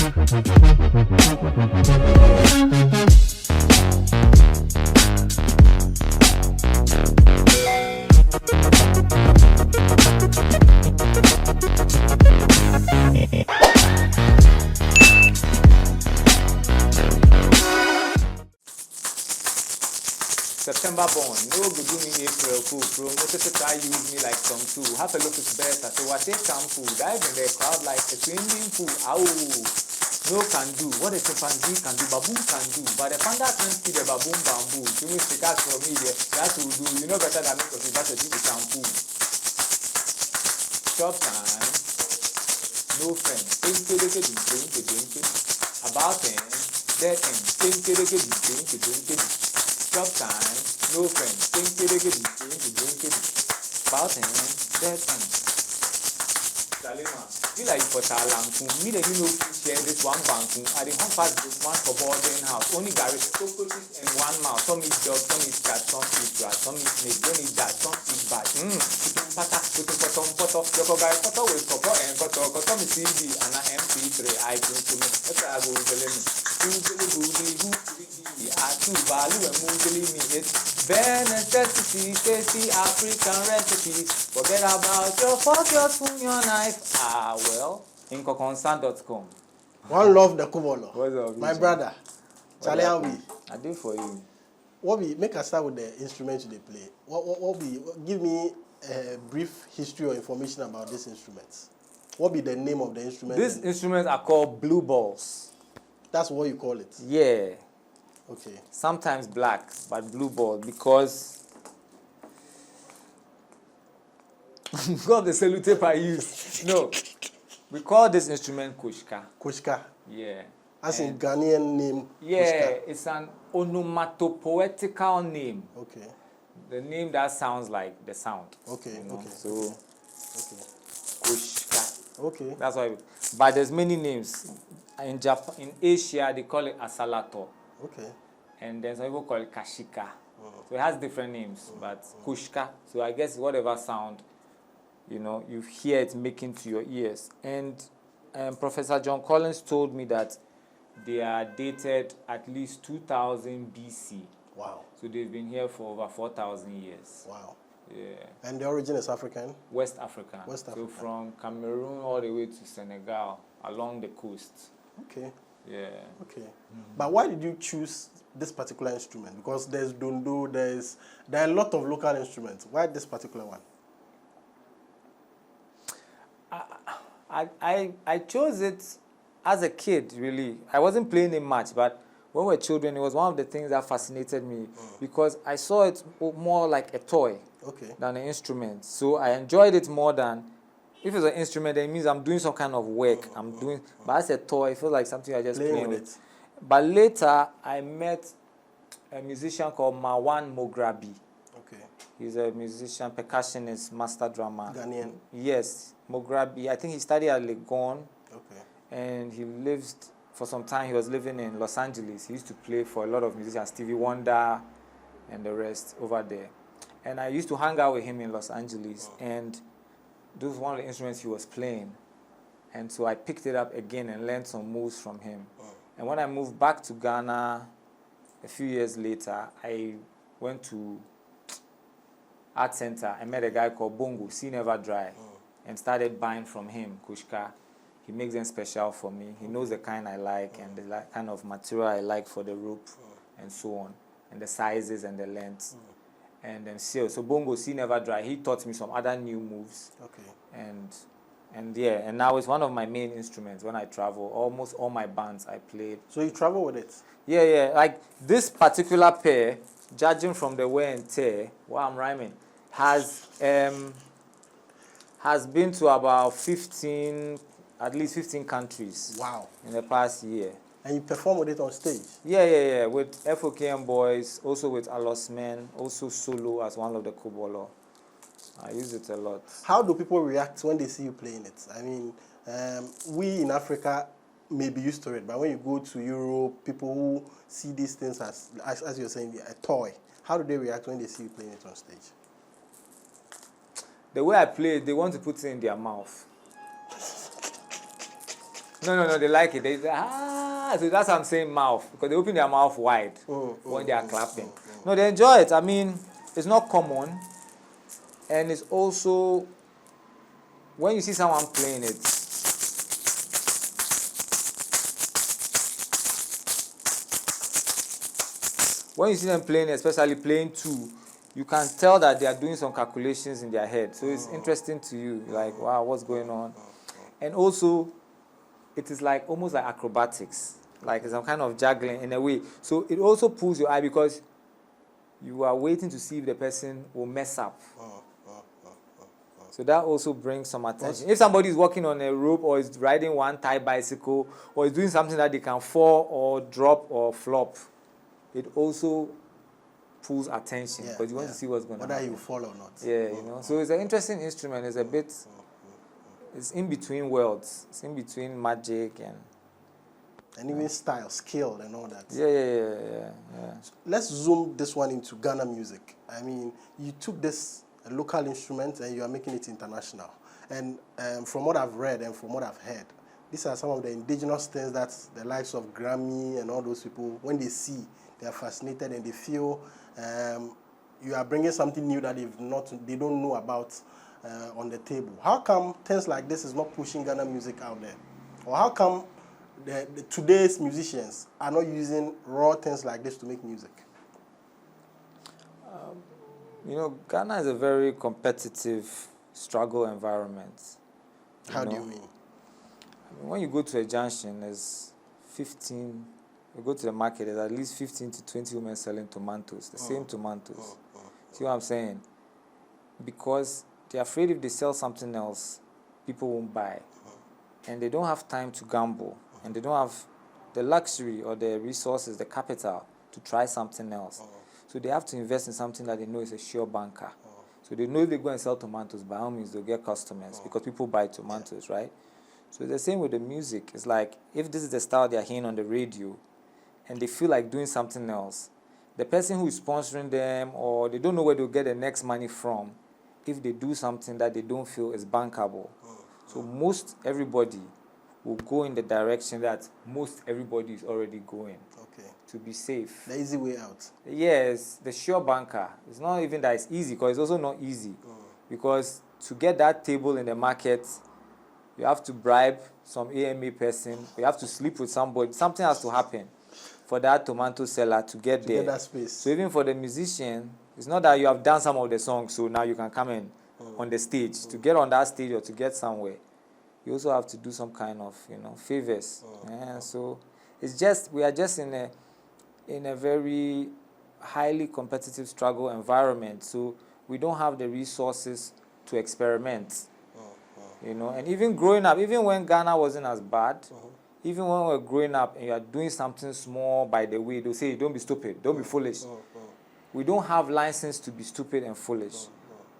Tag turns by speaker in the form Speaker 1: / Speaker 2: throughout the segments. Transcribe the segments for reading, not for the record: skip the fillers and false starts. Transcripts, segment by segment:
Speaker 1: September born, no go do me April fool, promoted to try use me like some two. Have a look at better, so what take some food, dive in the crowd like a swimming pool. Ow, no can do, what a chimpanzee can do, baboon can do, but the panda can't see the baboon bamboo. You mean the cat for me there, that will do, you know better than me because that's a TV shampoo. Shop time, no friends, think about him, dead end, think Shop time, no friends, think about him, dead end. Salima, you like for Talanku, me that you know share this one banku, I didn't pass this one for boarding house, only Gary cockroaches in one mouth, some eat dog, some eat cat, some eat rat, some eat snake, don't eat that, some eat bat. Chicken pata, putting pot off, your guy photo with photo and photo, some is CD and an MP3, I think to me, that's I go with the limit. Too value and moving me. It's bare necessity, tasty African recipes. Forget about your fork, your spoon, your knife. Well, Nkonkonsa.com.
Speaker 2: One love the Kubolor.
Speaker 1: What's up,
Speaker 2: my brother. Charlie, how we?
Speaker 1: I do for you.
Speaker 2: What we make us start with the instruments they play. What we give me a brief history or information about these instruments. What be the name of the instrument?
Speaker 1: These instruments are called blue balls. That's
Speaker 2: what you call it?
Speaker 1: Yeah.
Speaker 2: Okay.
Speaker 1: Sometimes black, but blue ball because got the cellotape I use. No. We call this instrument kushka.
Speaker 2: Kushka?
Speaker 1: Yeah.
Speaker 2: As in Ghanaian name?
Speaker 1: Yeah,
Speaker 2: kushka.
Speaker 1: It's an onomatopoetical name.
Speaker 2: Okay.
Speaker 1: The name that sounds like the sound.
Speaker 2: Okay,
Speaker 1: you know?
Speaker 2: okay.
Speaker 1: So,
Speaker 2: okay.
Speaker 1: Kushka.
Speaker 2: Okay.
Speaker 1: That's why. But there's many names. In Japan, in Asia, they call it asalato.
Speaker 2: Okay.
Speaker 1: And then some people call it kashika. So it has different names, but kushka. So I guess whatever sound, you know, you hear it making to your ears. And Professor John Collins told me that they are dated at least 2000 BC.
Speaker 2: Wow.
Speaker 1: So they've been here for over 4,000 years.
Speaker 2: Wow.
Speaker 1: Yeah.
Speaker 2: And the origin is African?
Speaker 1: West African.
Speaker 2: West African.
Speaker 1: So from Cameroon all the way to Senegal, along the coast.
Speaker 2: Okay.
Speaker 1: Yeah.
Speaker 2: Okay. But why did you choose this particular instrument? Because there's dondo, there are a lot of local instruments. Why this particular one?
Speaker 1: I chose it as a kid, really. I wasn't playing it much, but when we were children, it was one of the things that fascinated me because I saw it more like a toy than an instrument. So I enjoyed it more than, if it's an instrument, then it means I'm doing some kind of work. But as a toy, it feels like something I just playing with it. But later, I met a musician called Marwan Mograbi.
Speaker 2: Okay.
Speaker 1: He's a musician, percussionist, master drummer.
Speaker 2: Ghanaian?
Speaker 1: Yes, Mograbi. I think he studied at Legon.
Speaker 2: Okay.
Speaker 1: And he lived, for some time, he was living in Los Angeles. He used to play for a lot of musicians, Stevie Wonder and the rest over there. And I used to hang out with him in Los Angeles. And this was one of the instruments he was playing. And so I picked it up again and learned some moves from him. And when I moved back to Ghana a few years later, I went to Art Center. I met a guy called Bongo, See Never Dry, and started buying from him, Kushka. He makes them special for me. He knows the kind I like and the kind of material I like for the rope and so on, and the sizes and the lengths. And then so Bongo, See Never Dry, he taught me some other new moves.
Speaker 2: Okay.
Speaker 1: And now it's one of my main instruments when I travel. Almost all my bands I played.
Speaker 2: So you travel with it?
Speaker 1: Yeah. Like this particular pair, judging from the wear and tear, while I'm rhyming, has been to about at least 15 countries.
Speaker 2: Wow.
Speaker 1: In the past year.
Speaker 2: And you perform with it on stage?
Speaker 1: Yeah. With FOKM Boys, also with Alos Men, also solo as one of the Kubolor. I use it a lot.
Speaker 2: How do people react when they see you playing it? I mean, we in Africa may be used to it, but when you go to Europe, people who see these things as you're saying, a toy, how do they react when they see you playing it on stage?
Speaker 1: The way I play it, they want to put it in their mouth. No, they like it. They say, so that's what I'm saying mouth, because they open their mouth wide when they are clapping. No, they enjoy it. I mean, it's not common, and it's also, when you see someone playing it, when you see them playing, especially playing two, you can tell that they are doing some calculations in their head. So it's interesting to you, like, wow, what's going on? And also, it is like almost like acrobatics, like some kind of juggling in a way. So it also pulls your eye, because you are waiting to see if the person will mess up. So that also brings some attention. If somebody is walking on a rope, or is riding one Thai bicycle, or is doing something that they can fall or drop or flop, it also pulls attention, because you want to see what's going on.
Speaker 2: Whether you fall or not.
Speaker 1: Yeah, you know. So it's an interesting instrument. It's a bit, it's in between worlds. It's in between magic
Speaker 2: and even style, skill, and all that.
Speaker 1: Yeah.
Speaker 2: Let's zoom this one into Ghana music. I mean, you took this local instrument and you are making it international. And from what I've read and from what I've heard, these are some of the indigenous things that the likes of Grammy and all those people, when they see, they are fascinated and they feel you are bringing something new that they don't know about on the table. How come things like this is not pushing Ghana music out there? Or how come today's musicians are not using raw things like this to make music?
Speaker 1: You know, Ghana is a very competitive struggle environment.
Speaker 2: How do you mean?
Speaker 1: I mean, when you go to a junction, there's 15, you go to the market, there's at least 15 to 20 women selling tomatoes, the same tomatoes. See what I'm saying? Because they're afraid if they sell something else, people won't buy. And they don't have time to gamble. And they don't have the luxury or the resources, the capital, to try something else. So they have to invest in something that they know is a sure banker. So they know if they go and sell tomatoes, by all means they'll get customers, because people buy tomatoes, right? So it's the same with the music. It's like, if this is the style they're hearing on the radio, and they feel like doing something else, the person who is sponsoring them, or they don't know where they'll get the next money from, if they do something that they don't feel is bankable. So most everybody will go in the direction that most everybody is already going. Okay. To be safe.
Speaker 2: The easy way out.
Speaker 1: Yes, the sure banker. It's not even that it's easy, because it's also not easy. Because to get that table in the market, you have to bribe some AMA person, you have to sleep with somebody, something has to happen for that tomato seller to get there.
Speaker 2: Get that space.
Speaker 1: So even for the musician, it's not that you have done some of the songs, so now you can come in on the stage. To get on that stage or to get somewhere, you also have to do some kind of, favors. So it's just, we are just in a very highly competitive struggle environment. So we don't have the resources to experiment. And even growing up, even when Ghana wasn't as bad, even when we were growing up and you are doing something small by the way, they'll say, don't be stupid, don't be foolish. We don't have license to be stupid and foolish.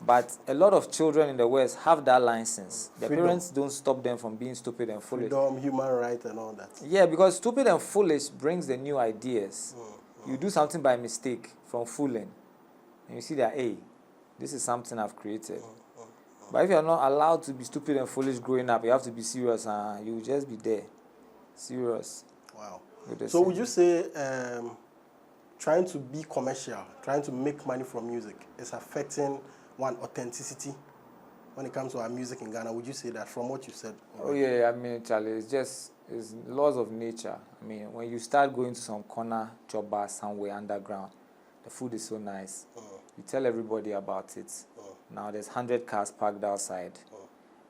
Speaker 1: But a lot of children in the West have that license. Their parents don't stop them from being stupid and foolish.
Speaker 2: Freedom, human rights, and all that.
Speaker 1: Yeah, because stupid and foolish brings the new ideas. You do something by mistake from fooling, and you see that, hey, this is something I've created. But if you're not allowed to be stupid and foolish growing up, you have to be serious, and you will just be there. Serious.
Speaker 2: Wow. So would you say trying to be commercial, trying to make money from music is affecting authenticity when it comes to our music in Ghana? Would you say that from what you said already?
Speaker 1: Oh yeah, I mean, Charlie, it's laws of nature. I mean, when you start going to some corner job bar somewhere underground, the food is so nice. You tell everybody about it. Now there's 100 cars parked outside,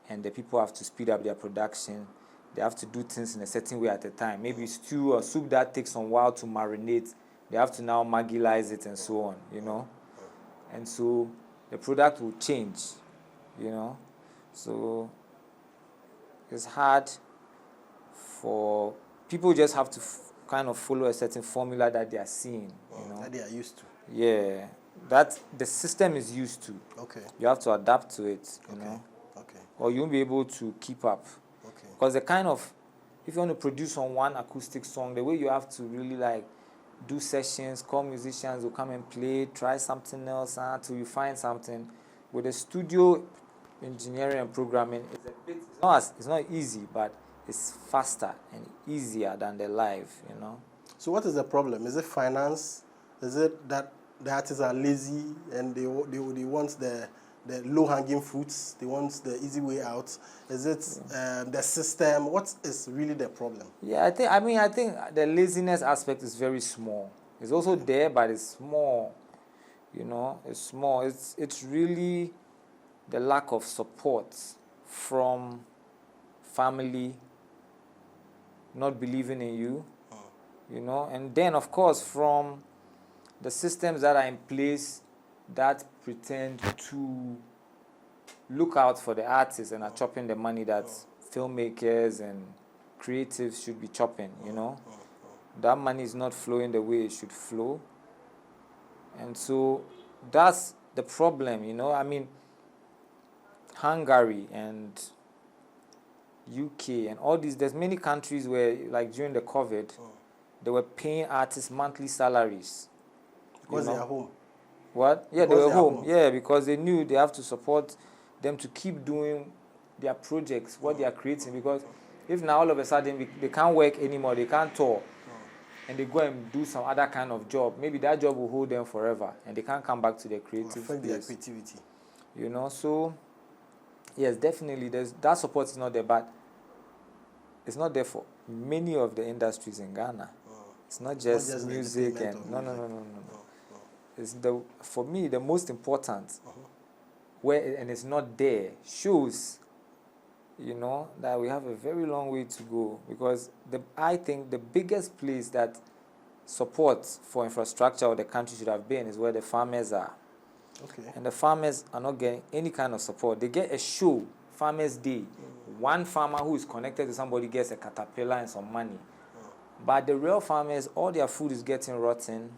Speaker 1: and the people have to speed up their production. They have to do things in a certain way at a time. Maybe stew or soup that takes some while to marinate. They have to now marginalize it and so on, And so the product will change, So it's hard for people, just have to kind of follow a certain formula that they are seeing,
Speaker 2: That they are used to.
Speaker 1: Yeah, that the system is used to.
Speaker 2: Okay.
Speaker 1: You have to adapt to it,
Speaker 2: Okay.
Speaker 1: Or you won't be able to keep up.
Speaker 2: Okay.
Speaker 1: Because if you want to produce on one acoustic song, the way you have to really do sessions, call musicians who come and play, try something else until you find something. With the studio engineering and programming, it's not easy, but is faster and easier than the live, you know.
Speaker 2: So what is the problem? Is it finance? Is it that the artists are lazy and they want the low-hanging fruits? They want the easy way out? Is it the system? What is really the problem?
Speaker 1: Yeah, I think the laziness aspect is very small. It's also there, but it's small. You know, it's small. It's really the lack of support from family, not believing in you, you know, and then of course from the systems that are in place that pretend to look out for the artists and are chopping the money that filmmakers and creatives should be chopping, you know. That money is not flowing the way it should flow. And so that's the problem, you know. I mean, Hungary and UK and all these, there's many countries where, like during the COVID, they were paying artists monthly salaries.
Speaker 2: Because they are home.
Speaker 1: What? Yeah, they were home. Yeah, because they knew they have to support them to keep doing their projects, what they are creating. Because if now all of a sudden they can't work anymore, they can't tour, and they go and do some other kind of job, maybe that job will hold them forever, and they can't come back to their creative
Speaker 2: affect their creativity.
Speaker 1: You know, so yes, definitely, that support is not there, but it's not there for many of the industries in Ghana. It's not just music and no. It's for me the most important and it's not there shows, you know, that we have a very long way to go, because I think the biggest place that support for infrastructure of the country should have been is where the farmers are.
Speaker 2: Okay.
Speaker 1: And the farmers are not getting any kind of support. They get a show, Farmers Day. One farmer who is connected to somebody gets a caterpillar and some money. But the real farmers, all their food is getting rotten.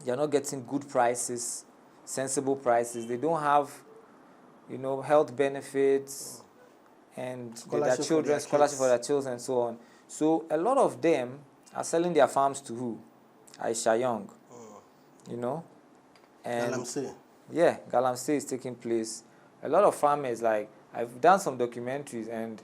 Speaker 1: They are not getting good prices, sensible prices. They don't have, you know, health benefits and their children, scholarship for their children and so on. So a lot of them are selling their farms to who? Aisha Young, you know? And
Speaker 2: Galamsey.
Speaker 1: Yeah, Galamsey is taking place. A lot of farmers, like, I've done some documentaries, and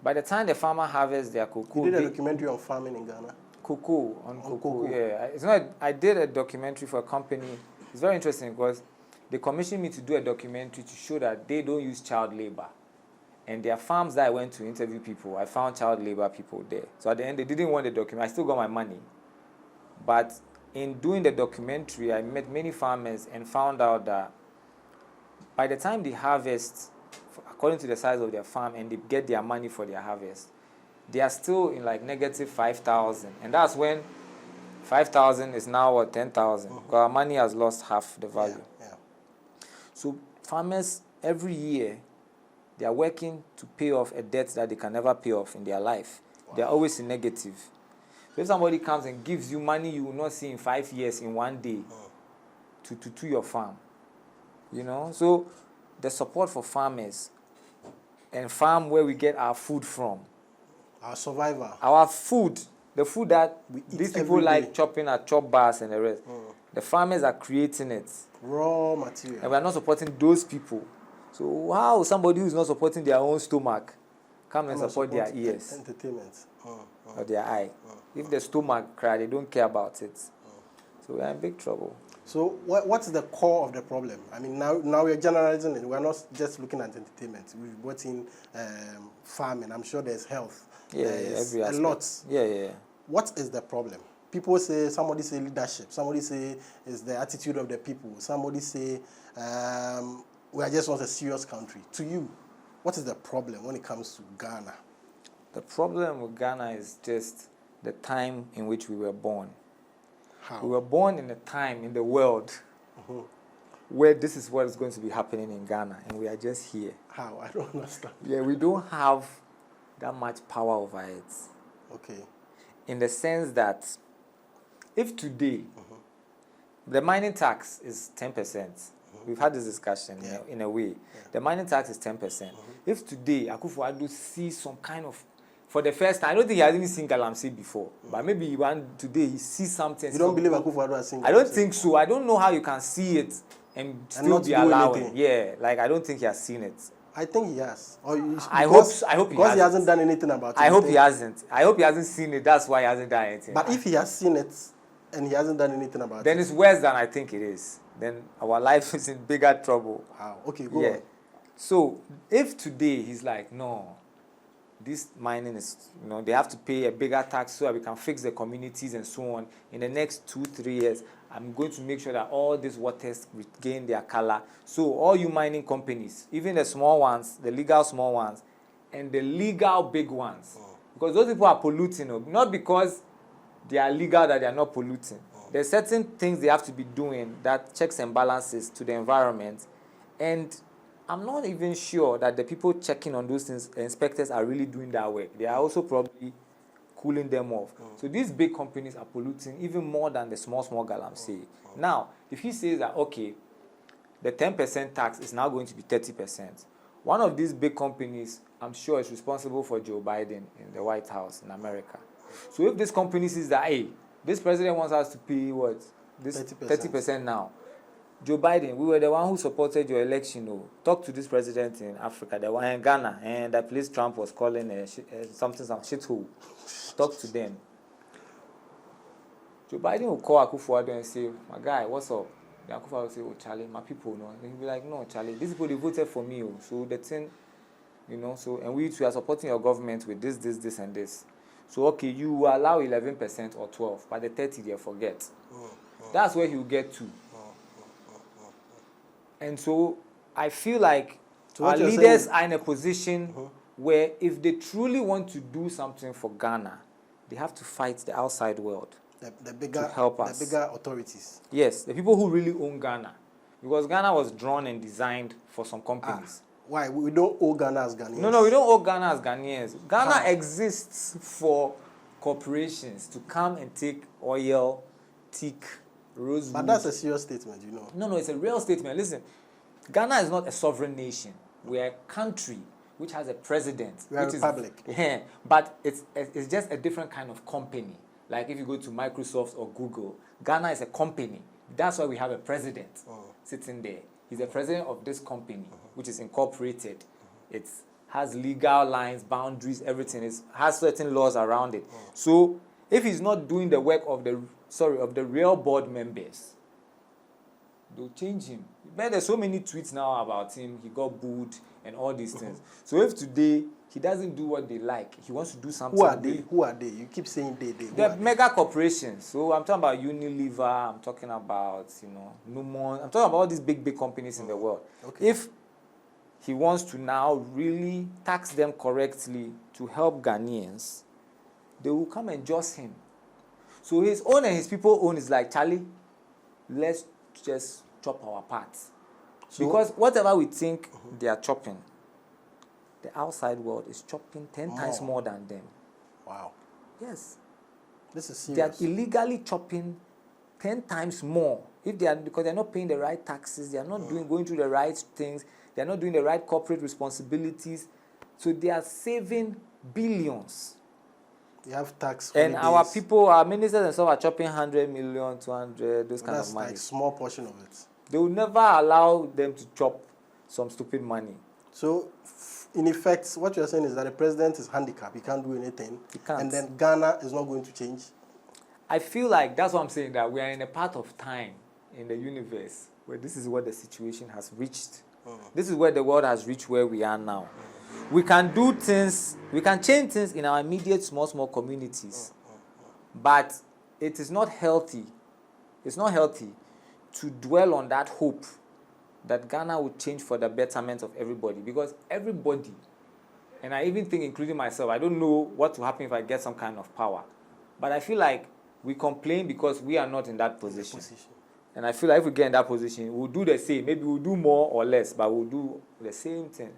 Speaker 1: by the time the farmer harvests their cocoa...
Speaker 2: You did a documentary on farming in Ghana?
Speaker 1: Cocoa. Yeah. It's not, I did a documentary for a company. It's very interesting because they commissioned me to do a documentary to show that they don't use child labor. And their farms that I went to interview people, I found child labor people there. So at the end, they didn't want the documentary. I still got my money. But in doing the documentary, I met many farmers and found out that by the time they harvest, according to the size of their farm, and they get their money for their harvest, they are still in like negative 5,000. And that's when 5,000 is now what, 10,000. Because our money has lost half the value.
Speaker 2: Yeah.
Speaker 1: So farmers, every year, they are working to pay off a debt that they can never pay off in their life. Wow. They are always in negative. So if somebody comes and gives you money you will not see in 5 years in one day to your farm, you know. So the support for farmers and farm where we get our food from.
Speaker 2: Our survival.
Speaker 1: Our food, the food that these people like chopping at chop bars and the rest. The farmers are creating it.
Speaker 2: Raw material.
Speaker 1: And we are not supporting those people. So how somebody who is not supporting their own stomach come and support their ears?
Speaker 2: Entertainment.
Speaker 1: Or their eye. If the stomach cry, they don't care about it. So we are in big trouble.
Speaker 2: So what's the core of the problem? I mean, now we're generalizing it. We're not just looking at entertainment. We've brought in farming. I'm sure there's health.
Speaker 1: Yeah,
Speaker 2: there's
Speaker 1: every aspect.
Speaker 2: A lot.
Speaker 1: Yeah.
Speaker 2: What is the problem? Somebody say leadership. Somebody say it's the attitude of the people. Somebody say we are just not a serious country. To you, what is the problem when it comes to Ghana?
Speaker 1: The problem with Ghana is just the time in which we were born.
Speaker 2: How?
Speaker 1: We were born in a time in the world where this is what is going to be happening in Ghana, and we are just here.
Speaker 2: How? I don't understand.
Speaker 1: Yeah, we don't have that much power over it.
Speaker 2: Okay.
Speaker 1: In the sense that if today the mining tax is 10%, we've had this discussion in a way. Yeah. The mining tax is 10%. If today Akufo-Addo sees some kind of, for the first time, I don't think he has even seen Galamsey before, but maybe today he sees something.
Speaker 2: You don't believe Akufo-Addo has seen Galamsey?
Speaker 1: I don't think so. I don't know how you can see it and still be allowing. Yeah, like I don't think he has seen it.
Speaker 2: I think he has. Or
Speaker 1: I hope he
Speaker 2: because he
Speaker 1: hasn't.
Speaker 2: hasn't done anything about it.
Speaker 1: I hope he hasn't. I hope he hasn't seen it. That's why he hasn't done anything.
Speaker 2: But if he has seen it and he hasn't done anything about
Speaker 1: then
Speaker 2: it,
Speaker 1: it's worse than I think it is. Then our life is in bigger trouble.
Speaker 2: wow. Okay, go on.
Speaker 1: So if today he's like, no, this mining is, they have to pay a bigger tax so that we can fix the communities and so on. In the next 2-3 years, I'm going to make sure that all these waters regain their color. So all you mining companies, even the small ones, the legal small ones, and the legal big ones, because those people are polluting, not because they are legal that they are not polluting. There's certain things they have to be doing that checks and balances to the environment, and I'm not even sure that the people checking on those things, the inspectors, are really doing that work. They are also probably cooling them off. So these big companies are polluting even more than the small Galamsey. Now, if he says that, okay, the 10% tax is now going to be 30%, one of these big companies, I'm sure, is responsible for Joe Biden in the White House in America. So if this company says that, hey, this president wants us to pay what? This 30% now. Joe Biden, we were the one who supported your election. Talk to this president in Africa, the one in Ghana, and that place Trump was calling some shithole. Talk to them. Joe Biden will call Akufo-Addo and say, my guy, what's up? The Akufo-Addo will say, oh, Charlie, my people, no. And he'll be like, no, Charlie, these people, they voted for me. So the thing, and we are supporting your government with this, and this. So, okay, you allow 11% or 12%, but the 30% they forget. That's where he'll get to. And so I feel like our leaders are in a position where if they truly want to do something for Ghana, they have to fight the outside world to help us.
Speaker 2: The bigger authorities.
Speaker 1: Yes, the people who really own Ghana. Because Ghana was drawn and designed for some companies.
Speaker 2: Why? We don't owe Ghana as Ghanaians.
Speaker 1: No, we don't owe Ghana as Ghanaians. Ghana exists for corporations to come and take oil, teak, rosewood.
Speaker 2: But that's a serious statement,
Speaker 1: No, it's a real statement. Listen, Ghana is not a sovereign nation. We are a country which has a president.
Speaker 2: We are a republic.
Speaker 1: But it's just a different kind of company. Like if you go to Microsoft or Google, Ghana is a company. That's why we have a president sitting there. He's the president of this company, which is incorporated. It has legal lines, boundaries, everything. It has certain laws around it. So if he's not doing the work of the real board members, they'll change him. But there's so many tweets now about him. He got booed and all these things. So if today he doesn't do what they like, he wants to do something.
Speaker 2: Who are they? You keep saying they.
Speaker 1: They're mega corporations. So I'm talking about Unilever. I'm talking about Numon. I'm talking about all these big companies in the world. Okay. If he wants to now really tax them correctly to help Ghanaians, they will come and join him. So his own and his people own is like, Charlie, let's just chop our parts. So, because whatever we think they are chopping, the outside world is chopping 10 times more than them.
Speaker 2: Wow.
Speaker 1: Yes.
Speaker 2: This is serious.
Speaker 1: They are illegally chopping 10 times more. Because they're not paying the right taxes, they are not going through the right things, they are not doing the right corporate responsibilities. So they are saving billions.
Speaker 2: You have tax
Speaker 1: and our people, our ministers and stuff are chopping 100 million, 200, those kind of money.
Speaker 2: That's like small portion of it.
Speaker 1: They will never allow them to chop some stupid money.
Speaker 2: So, in effect, what you're saying is that the president is handicapped. He can't do anything.
Speaker 1: He can't.
Speaker 2: And then Ghana is not going to change.
Speaker 1: I feel like that's what I'm saying, that we are in a part of time in the universe where this is what the situation has reached. This is where the world has reached where we are now. We can do things, we can change things in our immediate small communities. But it is not healthy. It's not healthy to dwell on that hope that Ghana will change for the betterment of everybody. Because everybody, and I even think including myself, I don't know what will happen if I get some kind of power. But I feel like we complain because we are not in that position. And I feel like if we get in that position, we'll do the same. Maybe we'll do more or less, but we'll do the same thing.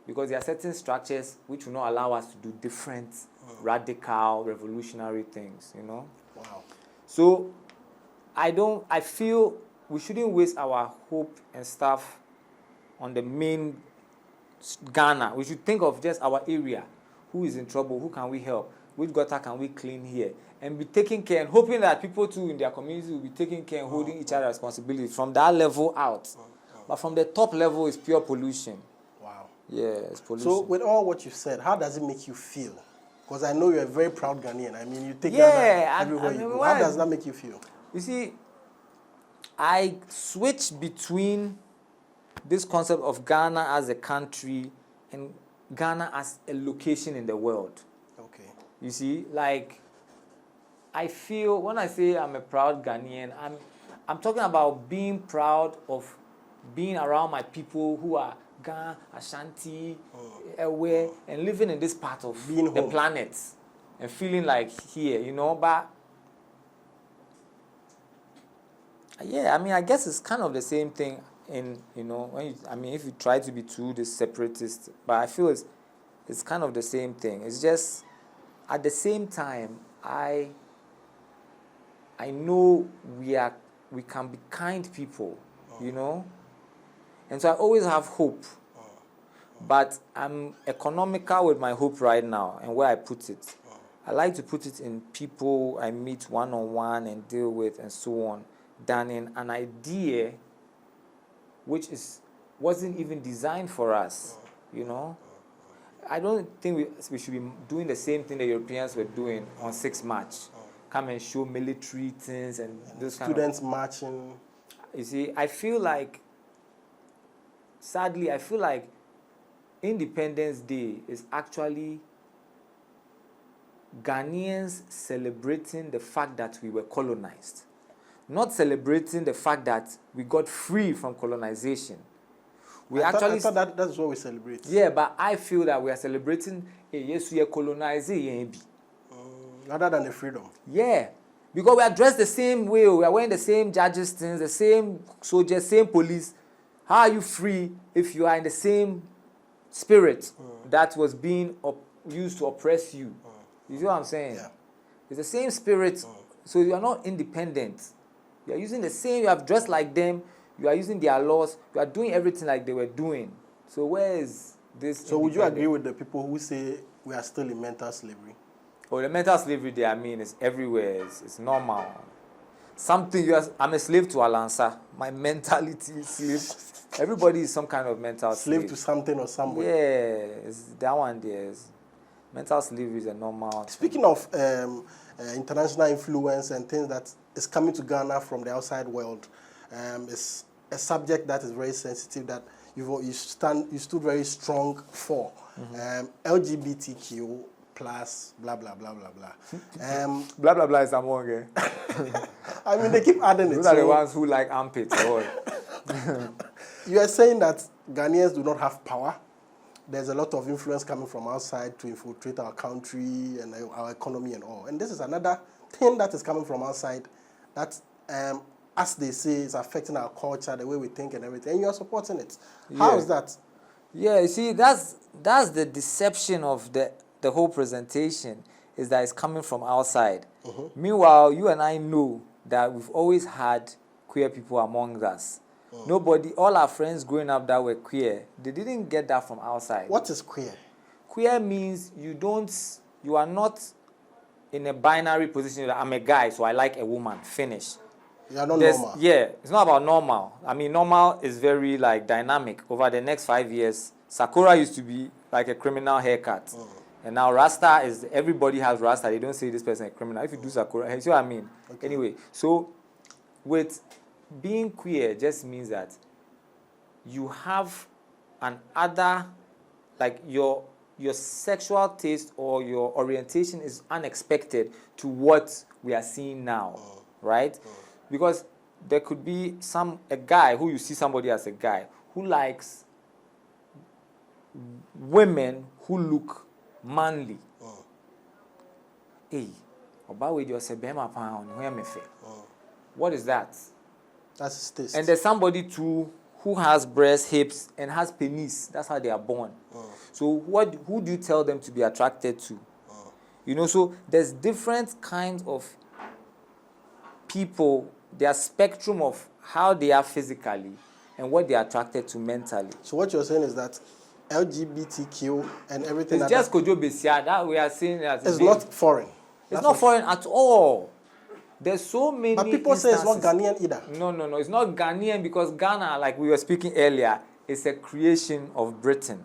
Speaker 1: Because there are certain structures which will not allow us to do different, radical, revolutionary things, Wow. So I feel we shouldn't waste our hope and stuff on the main Ghana. We should think of just our area. Who is in trouble? Who can we help? Which gutter can we clean here? And be taking care and hoping that people too in their community will be taking care and holding each other responsibility from that level out. But from the top level is pure pollution.
Speaker 2: Wow.
Speaker 1: Yeah, it's pollution.
Speaker 2: So with all what you've said, how does it make you feel? Because I know you're a very proud Ghanaian. I mean, you take Ghana everywhere you go. How does that make you feel?
Speaker 1: You see, I switch between this concept of Ghana as a country and Ghana as a location in the world.
Speaker 2: Okay.
Speaker 1: You see, like, I feel when I say I'm a proud Ghanaian, I'm talking about being proud of being around my people who are Ga, Ashanti, Ewe, and living in this part of the planet and feeling like here, you know. But yeah, I mean, I guess it's kind of the same thing in, you know, when if you try to be too the separatist, but I feel it's kind of the same thing. It's just at the same time, I know we can be kind people, you know. And so I always have hope. But I'm economical with my hope right now and where I put it. I like to put it in people I meet one-on-one and deal with and so on, than in an idea which wasn't even designed for us, you know. I don't think we should be doing the same thing the Europeans were doing on 6 March. Come and show military things and those kind of...
Speaker 2: Students marching.
Speaker 1: You see, sadly, I feel like Independence Day is actually Ghanaians celebrating the fact that we were colonized, not celebrating the fact that we got free from colonization.
Speaker 2: I thought that's what we celebrate.
Speaker 1: Yeah, but I feel that we are celebrating yes, we are colonized.
Speaker 2: Rather than the freedom.
Speaker 1: Yeah, because we are dressed the same way, we are wearing the same judges' things, the same soldiers, same police. How are you free if you are in the same spirit that was being used to oppress you? You see what I'm saying?
Speaker 2: Yeah.
Speaker 1: It's the same spirit, so you are not independent. You are using the same, you have dressed like them, you are using their laws, you are doing everything like they were doing. So where is this?
Speaker 2: So would you agree with the people who say we are still in mental slavery?
Speaker 1: Oh, the mental slavery there, is everywhere. It's normal. I'm a slave to Alansa. My mentality is slave. Everybody is some kind of mental slave.
Speaker 2: Slave to something or someone.
Speaker 1: Yeah, that one there. Mental slavery is a normal.
Speaker 2: Speaking of international influence and things that is coming to Ghana from the outside world, it's a subject that is very sensitive that you stood very strong for. LGBTQ plus blah blah blah blah blah.
Speaker 1: Blah blah blah is among it.
Speaker 2: I mean, they keep adding it.
Speaker 1: Those are the ones who like armpits.
Speaker 2: You are saying that Ghanaians do not have power. There's a lot of influence coming from outside to infiltrate our country and our economy and all. And this is another thing that is coming from outside that, as they say, is affecting our culture, the way we think and everything. And you are supporting it. Yeah. How is that?
Speaker 1: Yeah, you see, that's the deception of the whole presentation, is that it's coming from outside. Meanwhile, you and I know that we've always had queer people among us. All our friends growing up that were queer, they didn't get that from outside.
Speaker 2: What is queer?
Speaker 1: Queer means you are not in a binary position that I'm a guy, so I like a woman, finish.
Speaker 2: You are not normal.
Speaker 1: Yeah, it's not about normal. Normal is very dynamic. Over the next 5 years, Sakura used to be like a criminal haircut. And now Rasta everybody has Rasta. They don't say this person is a criminal. If you do Sakura, you see what I mean? Okay. Anyway, so with being queer just means that you have an other, like your sexual taste or your orientation is unexpected to what we are seeing now, right? Because there could be a guy who you see somebody as a guy who likes women who look manly. Hey, what is that?
Speaker 2: That's his taste.
Speaker 1: And there's somebody too who has breasts, hips, and has penis. That's how they are born. So who do you tell them to be attracted to? So there's different kinds of people, their spectrum of how they are physically and what they are attracted to mentally.
Speaker 2: So what you're saying is that LGBTQ and everything.
Speaker 1: It's just Kojo Besia that we are saying that
Speaker 2: it's not foreign.
Speaker 1: It's not foreign at all. There's so many.
Speaker 2: But people say it's not Ghanaian either.
Speaker 1: No. It's not Ghanaian because Ghana, like we were speaking earlier, is a creation of Britain.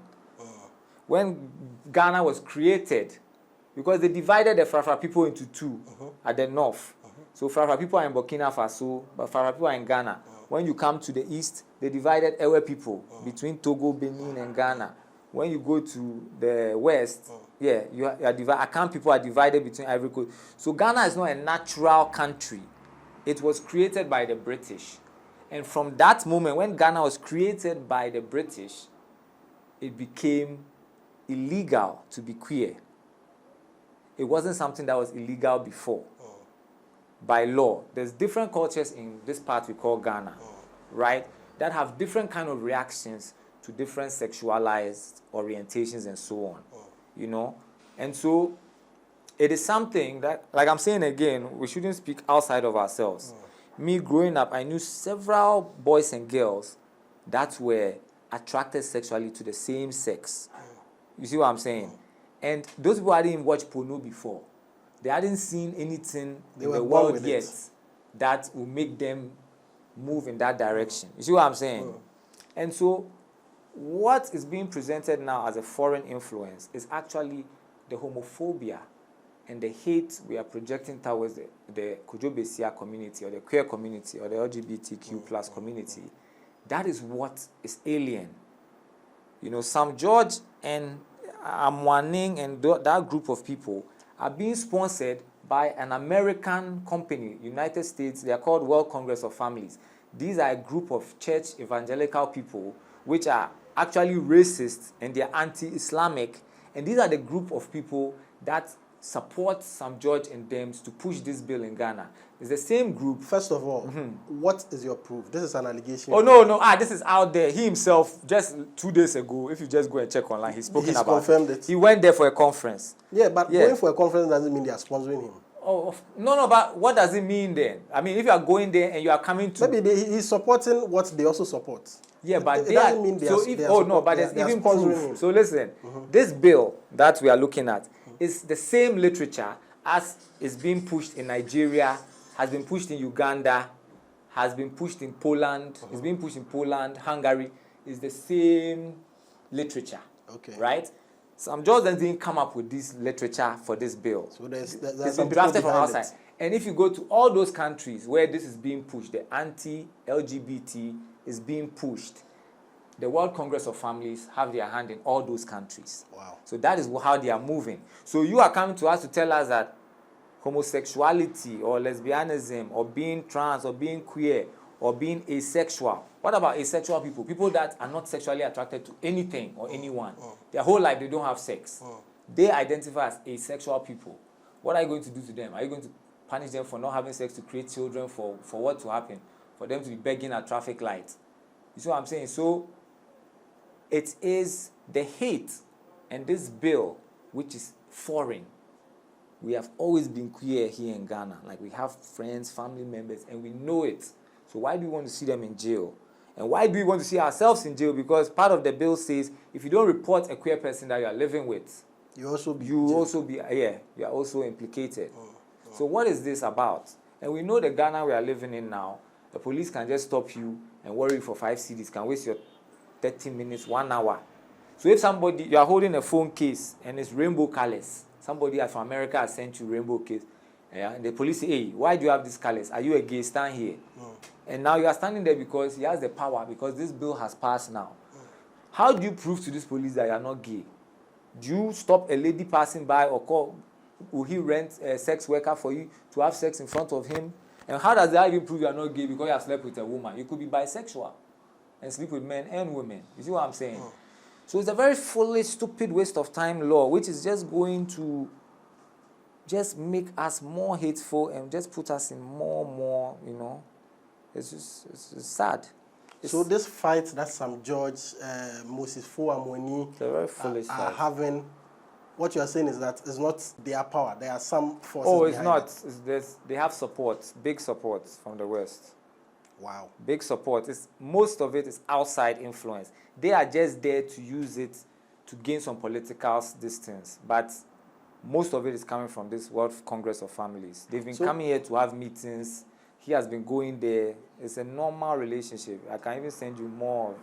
Speaker 1: when Ghana was created, because they divided the Frafra people into two at the north. So Frafra people are in Burkina Faso, but Frafra people are in Ghana. When you come to the east, they divided Ewe people between Togo, Benin, and Ghana. When you go to the west, you are divided. Akan people are divided between Ivory Coast. So Ghana is not a natural country. It was created by the British. And from that moment, when Ghana was created by the British, it became illegal to be queer. It wasn't something that was illegal before. By law. There's different cultures in this part we call Ghana, right? That have different kind of reactions to different sexualized orientations and so on, you know? And so it is something that, like I'm saying again, we shouldn't speak outside of ourselves. Me growing up, I knew several boys and girls that were attracted sexually to the same sex. You see what I'm saying? And those people hadn't even watched porno before. They hadn't seen anything in the world yet that will make them move in that direction. You see what I'm saying? And so what is being presented now as a foreign influence is actually the homophobia and the hate we are projecting towards the Kujobesia community or the queer community or the LGBTQ plus community. That is what is alien. You know, Sam George and Amwaning and that group of people are being sponsored by an American company, United States. They are called World Congress of Families. These are a group of church evangelical people which are actually racist and they are anti-Islamic. And these are the group of people that support Sam George and them to push this bill in Ghana. It's the same group.
Speaker 2: First of all, what is your proof? This is an allegation.
Speaker 1: Oh, no. This is out there. He himself, just 2 days ago, if you just go and check online, he's
Speaker 2: confirmed it.
Speaker 1: He went there for a conference.
Speaker 2: Yeah, but going for a conference doesn't mean they are sponsoring him.
Speaker 1: Oh, no, but what does it mean then? I mean, if you are going there and you are coming to...
Speaker 2: Maybe he's supporting what they also support.
Speaker 1: Yeah, but
Speaker 2: it doesn't mean they are
Speaker 1: but there's even
Speaker 2: sponsoring
Speaker 1: proof.
Speaker 2: him.
Speaker 1: So listen, this bill that we are looking at is the same literature as is being pushed in Nigeria, has been pushed in Uganda, has been pushed in Poland, is being pushed in Poland, Hungary. Is the same literature. Okay. Right? Sam George didn't come up with this literature for this bill. So there's it's been drafted from outside. And if you go to all those countries where this is being pushed, the anti-LGBT is being pushed, the World Congress of Families have their hand in all those countries. Wow. So that is how they are moving. So you are coming to us to tell us that homosexuality or lesbianism or being trans or being queer or being asexual. What about asexual people? People that are not sexually attracted to anything or anyone. Their whole life they don't have sex. They identify as asexual people. What are you going to do to them? Are you going to punish them for not having sex to create children for what to happen? For them to be begging at traffic lights? You see what I'm saying? So it is the hate and this bill which is foreign. We have always been queer here in Ghana. Like we have friends, family members, and we know it. So why do we want to see them in jail? And why do we want to see ourselves in jail? Because part of the bill says if you don't report a queer person that you are living with, you are also implicated. So what is this about? And we know the Ghana we are living in now, the police can just stop you and worry you for 5 CDs, can waste your 30 minutes, 1 hour. So if somebody, you are holding a phone case and it's rainbow colors, somebody from America has sent you rainbow case, and the police say, hey, why do you have these colors? Are you a gay? Stand here. And now you are standing there because he has the power, because this bill has passed now. How do you prove to this police that you are not gay? Do you stop a lady passing by or call? Will he rent a sex worker for you to have sex in front of him? And how does that even prove you are not gay because you have slept with a woman? You could be bisexual and sleep with men and women. You see what I'm saying? So it's a very foolish, stupid waste of time law, which is just going to just make us more hateful and just put us in more, you know. It's sad.
Speaker 2: So this fight that Sam George, Moses Fuamoni are having, what you are saying is that it's not their power. There are some forces.
Speaker 1: Oh, it's not. They have support, big support from the West.
Speaker 2: Wow. Big support.
Speaker 1: Most of it is outside influence. They are just there to use it to gain some political distance. But most of it is coming from this World Congress of Families. They've been coming here to have meetings. He has been going there. It's a normal relationship. I can even send you more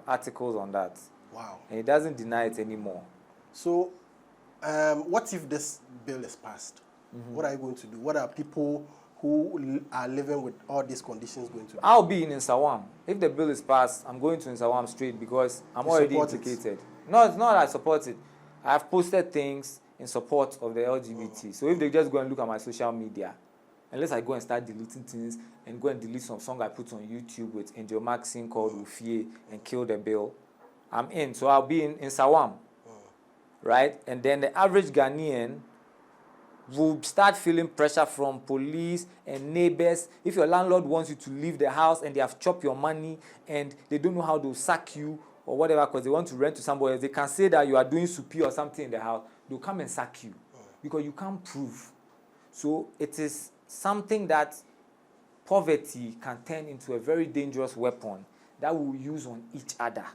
Speaker 1: articles on that.
Speaker 2: Wow.
Speaker 1: And he doesn't deny it anymore.
Speaker 2: So, what if this bill is passed? What are you going to do? What are people who are living with all these conditions going to do?
Speaker 1: I'll be in Nsawam. If the bill is passed, I'm going to Nsawam straight because I'm already implicated. No, it's not that I support it. I've posted things in support of the LGBT. So if they just go and look at my social media, unless I go and start deleting things and go and delete some song I put on YouTube with Angel Maxine called Ufie and Kill the Bill, I'm in. So I'll be in Nsawam, right? And then the average Ghanaian will start feeling pressure from police and neighbors. If your landlord wants you to leave the house and they have chopped your money and they don't know how to sack you or whatever because they want to rent to somebody else, they can say that you are doing supi or something in the house. They'll come and sack you because you can't prove. So it is something that poverty can turn into a very dangerous weapon that we will use on each other.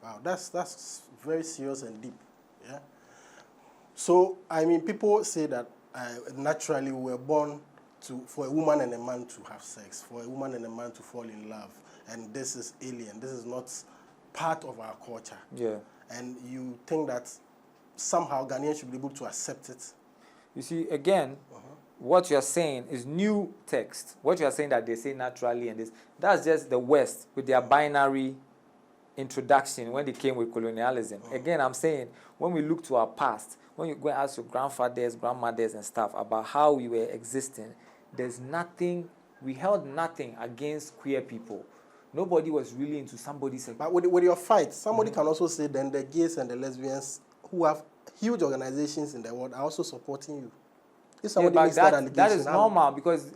Speaker 2: Wow, that's very serious and deep. Yeah. So, I mean, people say that naturally we were born for a woman and a man to have sex, for a woman and a man to fall in love, and this is alien. This is not part of our culture.
Speaker 1: Yeah.
Speaker 2: And you think that somehow Ghanaians should be able to accept it?
Speaker 1: You see, again, what you're saying is new text. What you're saying that they say naturally and this, that's just the West with their binary introduction when they came with colonialism. Again, I'm saying when we look to our past, when you go and ask your grandfathers, grandmothers and stuff about how we were existing, there's nothing, we held nothing against queer people. Nobody was really into somebody's...
Speaker 2: But with your fight, somebody can also say then the gays and the lesbians who have huge organizations in the world are also supporting you. If somebody makes that allegation...
Speaker 1: That is normal because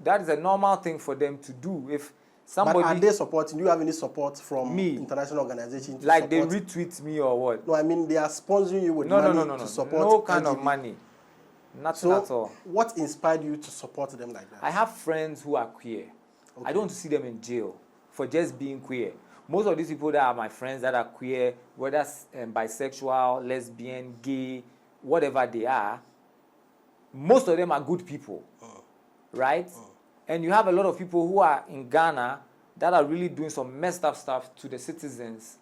Speaker 1: that is a normal thing for them to do. If somebody...
Speaker 2: But are they supporting? Do you have any support from
Speaker 1: me,
Speaker 2: international organizations?
Speaker 1: Like they retweet me or what?
Speaker 2: No, I mean they are sponsoring you with money to support.
Speaker 1: No kind of money. Nothing at all.
Speaker 2: What inspired you to support them like that?
Speaker 1: I have friends who are queer. Okay. I don't want to see them in jail for just being queer. Most of these people that are my friends that are queer, whether bisexual, lesbian, gay, whatever they are, most of them are good people, right? And you have a lot of people who are in Ghana that are really doing some messed up stuff to the citizens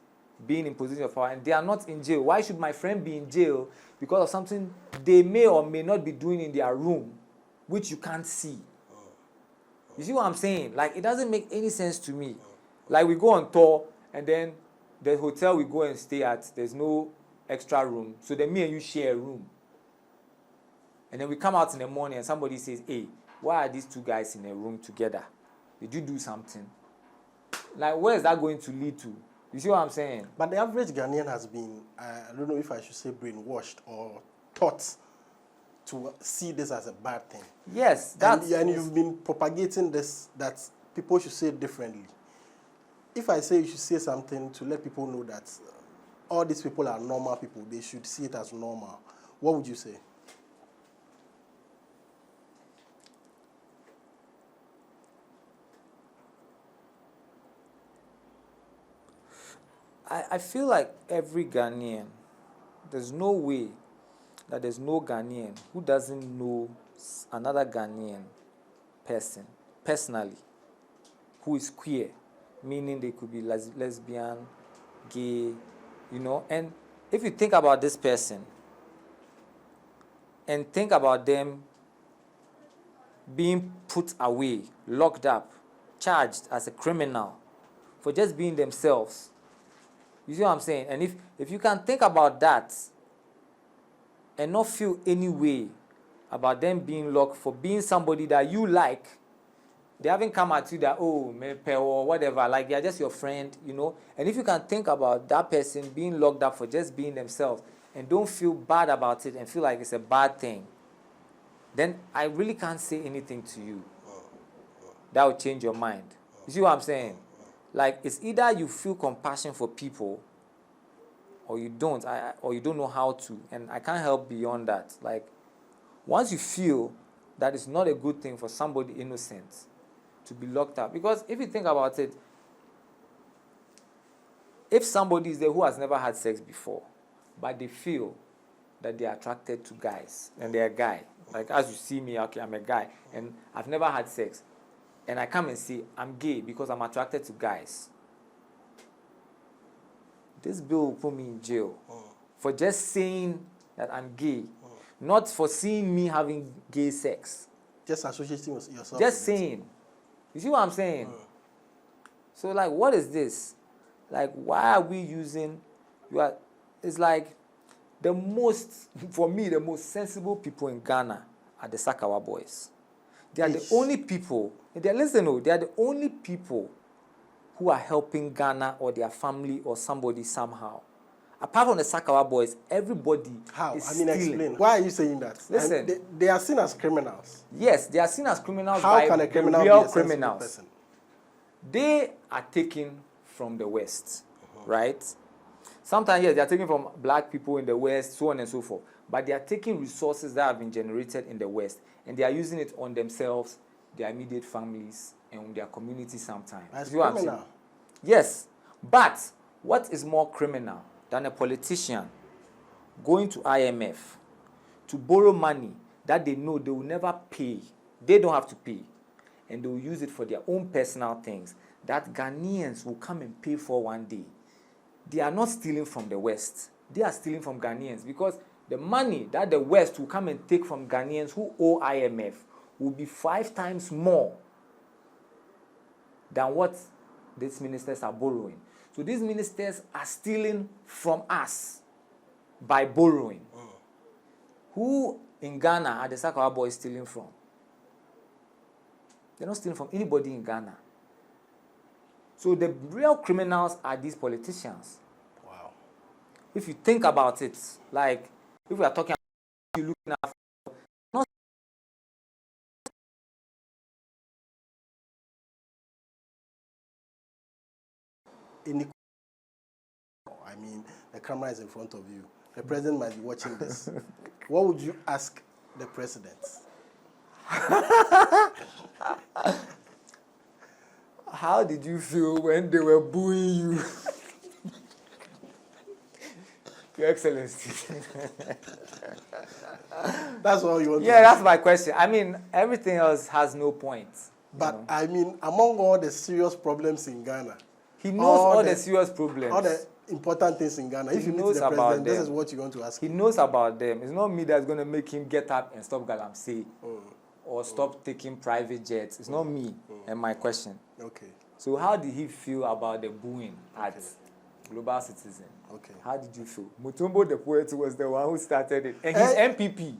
Speaker 1: being in position of power, and they are not in jail. Why should my friend be in jail because of something they may or may not be doing in their room, which you can't see? You see what I'm saying? Like, it doesn't make any sense to me. Like, we go on tour, and then the hotel we go and stay at, there's no extra room. So then me and you share a room. And then we come out in the morning, and somebody says, hey, why are these two guys in a room together? Did you do something? Like, where is that going to lead to? You see what I'm saying?
Speaker 2: But the average Ghanaian has been, I don't know if I should say brainwashed or taught to see this as a bad thing.
Speaker 1: Yes,
Speaker 2: and you've been propagating this, that people should say it differently. If I say you should say something to let people know that all these people are normal people, they should see it as normal, what would you say?
Speaker 1: I feel like every Ghanaian, there's no way that there's no Ghanaian who doesn't know another Ghanaian person, personally, who is queer, meaning they could be lesbian, gay, you know. And if you think about this person and think about them being put away, locked up, charged as a criminal for just being themselves, you see what I'm saying? And if you can think about that and not feel any way about them being locked for being somebody that you like, they haven't come at you that, oh, mepe or whatever, like they're just your friend, you know. And if you can think about that person being locked up for just being themselves and don't feel bad about it and feel like it's a bad thing, then I really can't say anything to you that will change your mind. You see what I'm saying? Like, it's either you feel compassion for people or you don't, or you don't know how to. And I can't help beyond that. Like, once you feel that it's not a good thing for somebody innocent to be locked up. Because if you think about it, if somebody is there who has never had sex before, but they feel that they are attracted to guys, and they're a guy, like as you see me, okay, I'm a guy, and I've never had sex, and I come and say, I'm gay because I'm attracted to guys. this bill will put me in jail for just saying that I'm gay, not for seeing me having gay sex.
Speaker 2: Just associating yourself.
Speaker 1: Just saying. You see what I'm saying? So, like, what is this? Like, why are we using... It's like for me, the most sensible people in Ghana are the Sakawa boys. They are the only people... they are the only people who are helping Ghana or their family or somebody somehow. Apart from the Sakawa boys, everybody is stealing.
Speaker 2: Explain. Why are you saying that?
Speaker 1: Listen.
Speaker 2: They are seen as criminals.
Speaker 1: Yes, they are seen as criminals
Speaker 2: How
Speaker 1: by
Speaker 2: can a criminal
Speaker 1: real
Speaker 2: be a
Speaker 1: criminals.
Speaker 2: person?
Speaker 1: They are taken from the West, right? Sometimes, yes, they are taken from black people in the West, so on and so forth. But they are taking resources that have been generated in the West, and they are using it on themselves, their immediate families, and on their community sometimes.
Speaker 2: As criminal.
Speaker 1: Yes, but what is more criminal than a politician going to IMF to borrow money that they know they will never pay? They don't have to pay. And they will use it for their own personal things that Ghanaians will come and pay for one day. They are not stealing from the West. They are stealing from Ghanaians, because the money that the West will come and take from Ghanaians who owe IMF will be 5 times more than what these ministers are borrowing. So these ministers are stealing from us by borrowing. Who in Ghana are the Sakawa boys stealing from? They're not stealing from anybody in Ghana. So the real criminals are these politicians.
Speaker 2: Wow.
Speaker 1: If you think about it, like if we are talking about looking at
Speaker 2: the camera is in front of you. The president might be watching this. What would you ask the president?
Speaker 1: How did you feel when they were booing you? Your Excellency.
Speaker 2: That's all you want to
Speaker 1: Yeah, that's my question. I mean, everything else has no point.
Speaker 2: But, I mean, among all the serious problems in Ghana,
Speaker 1: he knows all the serious problems.
Speaker 2: All the important things in Ghana. If you meet the president, this is what you're going to ask him.
Speaker 1: He knows about them. It's not me that's going to make him get up and stop Galamsey or stop taking private jets. It's not me and my question.
Speaker 2: Okay.
Speaker 1: So how did he feel about the booing at Global Citizen?
Speaker 2: Okay.
Speaker 1: How did you feel? Mutombo the poet was the one who started it. And he's MPP.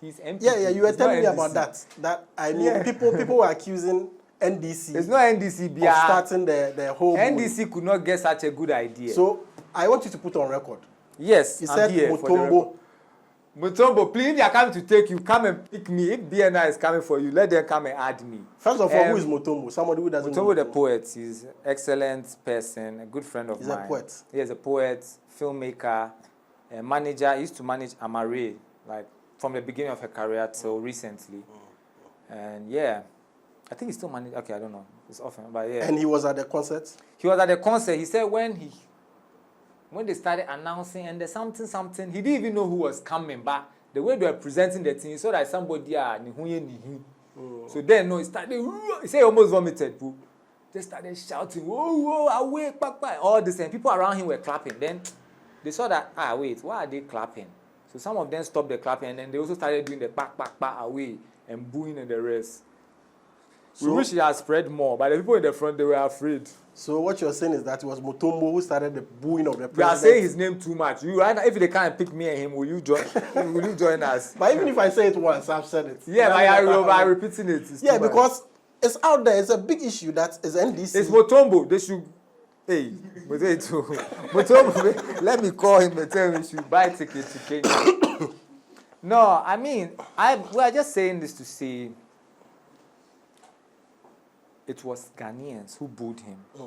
Speaker 1: He's MPP.
Speaker 2: Yeah, you were telling me about that. That, I mean, people were accusing NDC.
Speaker 1: It's not NDC.
Speaker 2: Of starting the whole
Speaker 1: NDC could not get such a good idea.
Speaker 2: So I want you to put on record.
Speaker 1: Yes,
Speaker 2: he said
Speaker 1: Mutombo. Mutombo, please, if they are coming to take you, come and pick me. If BNI is coming for you, let them come and add me.
Speaker 2: First of all, who is Mutombo? Somebody who doesn't know.
Speaker 1: Mutombo the poet. He's an excellent person, a good friend of mine.
Speaker 2: He's a poet.
Speaker 1: He is a poet, filmmaker, a manager. He used to manage Amare, like from the beginning of her career till recently. And yeah, I think he still manages. Okay, I don't know. It's often, but yeah.
Speaker 2: And he was at the concert?
Speaker 1: He was at the concert. He said when they started announcing and there's something, he didn't even know who was coming, but the way they were presenting the thing, he saw that somebody so then he started, he said he almost vomited. They started shouting, whoa, away, all this, and people around him were clapping. Then they saw that, wait, why are they clapping? So some of them stopped the clapping, and then they also started doing the back, away, and booing and the rest. So, we wish it had spread more, but the people in the front, they were afraid.
Speaker 2: So what you're saying is that it was Mutombo who started the booing of the president?
Speaker 1: You are saying his name too much. Right now, if they can't pick me and him, will you join? Will you join us?
Speaker 2: But even if I say it once, I've said it.
Speaker 1: Yeah, but I'm repeating it.
Speaker 2: Yeah, because it's out there. It's a big issue that is NDC.
Speaker 1: It's Mutombo. They should... Hey, Mutombo, let me call him and tell him he should buy a ticket to Kenya. No, I mean, we are just saying this to say it was Ghanaians who booed him. It